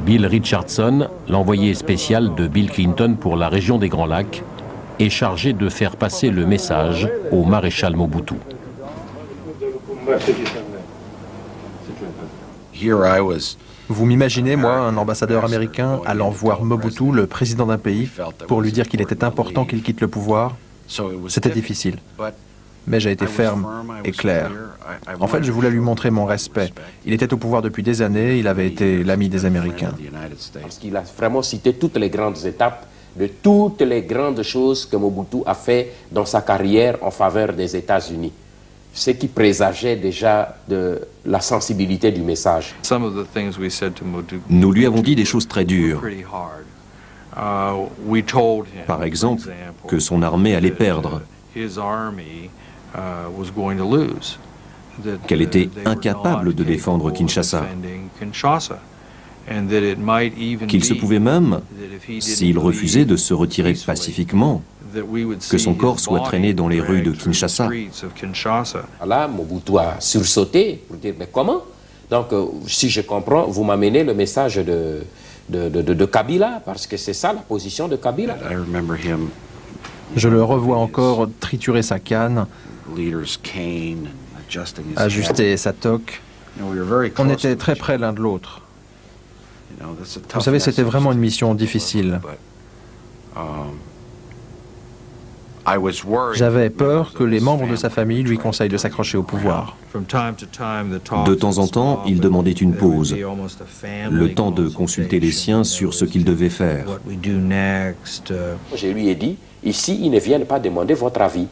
Bill Richardson, l'envoyé spécial de Bill Clinton pour la région des Grands Lacs, est chargé de faire passer le message au maréchal Mobutu. Vous m'imaginez, moi, un ambassadeur américain allant voir Mobutu, le président d'un pays, pour lui dire qu'il était important qu'il quitte le pouvoir? C'était difficile. Mais j'ai été ferme et clair. En fait, je voulais lui montrer mon respect. Il était au pouvoir depuis des années, il avait été l'ami des Américains. Parce qu'il a vraiment cité toutes les grandes étapes de toutes les grandes choses que Mobutu a fait dans sa carrière en faveur des États-Unis. Ce qui présageait déjà de la sensibilité du message. Nous lui avons dit des choses très dures. Par exemple, que son armée allait perdre, qu'elle était incapable de défendre Kinshasa, qu'il se pouvait même, s'il refusait de se retirer pacifiquement, que son corps soit traîné dans les rues de Kinshasa. Là, Mobutu a sursauté pour dire, mais comment? Donc, si je comprends, vous m'amenez le message de Kabila, parce que c'est ça la position de Kabila. Je le revois encore triturer sa canne, ajuster sa toque. On était très près l'un de l'autre. Vous savez, c'était vraiment une mission difficile. J'avais peur que les membres de sa famille lui conseillent de s'accrocher au pouvoir. De temps en temps, il demandait une pause, le temps de consulter les siens sur ce qu'il devait faire. Je lui ai dit, ici, ils ne viennent pas demander votre avis.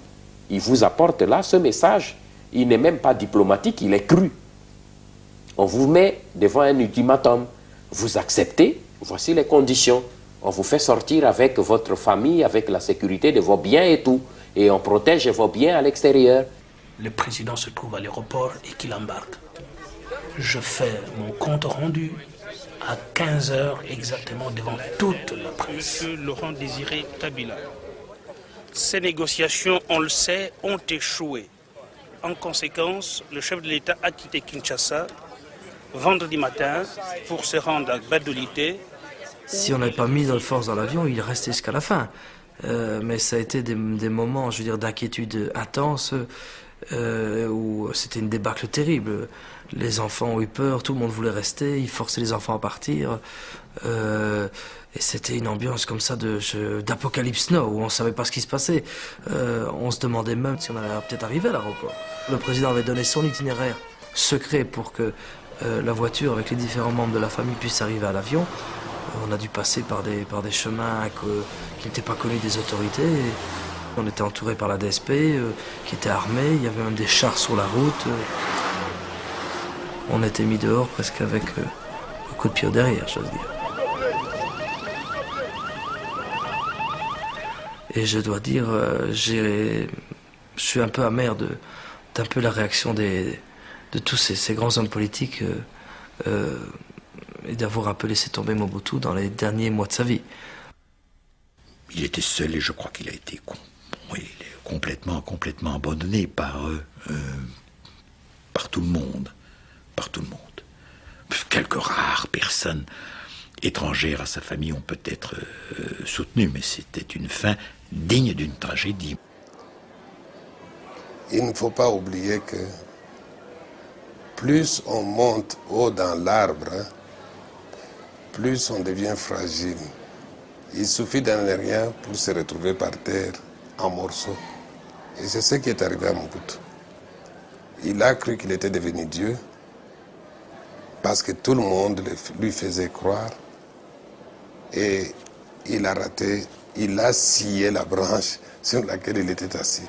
Ils vous apportent là ce message. Il n'est même pas diplomatique, il est cru. On vous met devant un ultimatum. Vous acceptez, voici les conditions. On vous fait sortir avec votre famille, avec la sécurité de vos biens et tout. Et on protège vos biens à l'extérieur. Le président se trouve à l'aéroport et qu'il embarque. Je fais mon compte rendu à 15 h exactement devant toute la presse. Monsieur Laurent Désiré Kabila, ces négociations, on le sait, ont échoué. En conséquence, le chef de l'État a quitté Kinshasa vendredi matin pour se rendre à Badolité. Si on n'avait pas mis de force dans l'avion, il restait jusqu'à la fin. Mais ça a été des moments, je veux dire, d'inquiétude intense, où c'était une débâcle terrible. Les enfants ont eu peur, tout le monde voulait rester, ils forçaient les enfants à partir. Et c'était une ambiance comme ça d'Apocalypse Now, où on ne savait pas ce qui se passait. On se demandait même si on allait peut-être arriver à l'aéroport. Le président avait donné son itinéraire secret pour que la voiture avec les différents membres de la famille puisse arriver à l'avion. On a dû passer par des chemins qui n'étaient pas connus des autorités. On était entouré par la DSP, qui était armée. Il y avait même des chars sur la route. On était mis dehors presque avec un coup de pied derrière, j'ose dire. Et je dois dire, je suis un peu amer d'un peu la réaction de tous ces grands hommes politiques et d'avoir un peu laissé tomber Mobutu dans les derniers mois de sa vie. Il était seul et je crois qu'il a été complètement abandonné par tout le monde. Par tout le monde. Quelques rares personnes étrangères à sa famille ont peut-être soutenu, mais c'était une fin digne d'une tragédie. Il ne faut pas oublier que plus on monte haut dans l'arbre, plus on devient fragile. Il suffit d'un rien pour se retrouver par terre en morceaux. Et c'est ce qui est arrivé à Mobutu. Il a cru qu'il était devenu Dieu parce que tout le monde lui faisait croire. Et il a raté, il a scié la branche sur laquelle il était assis.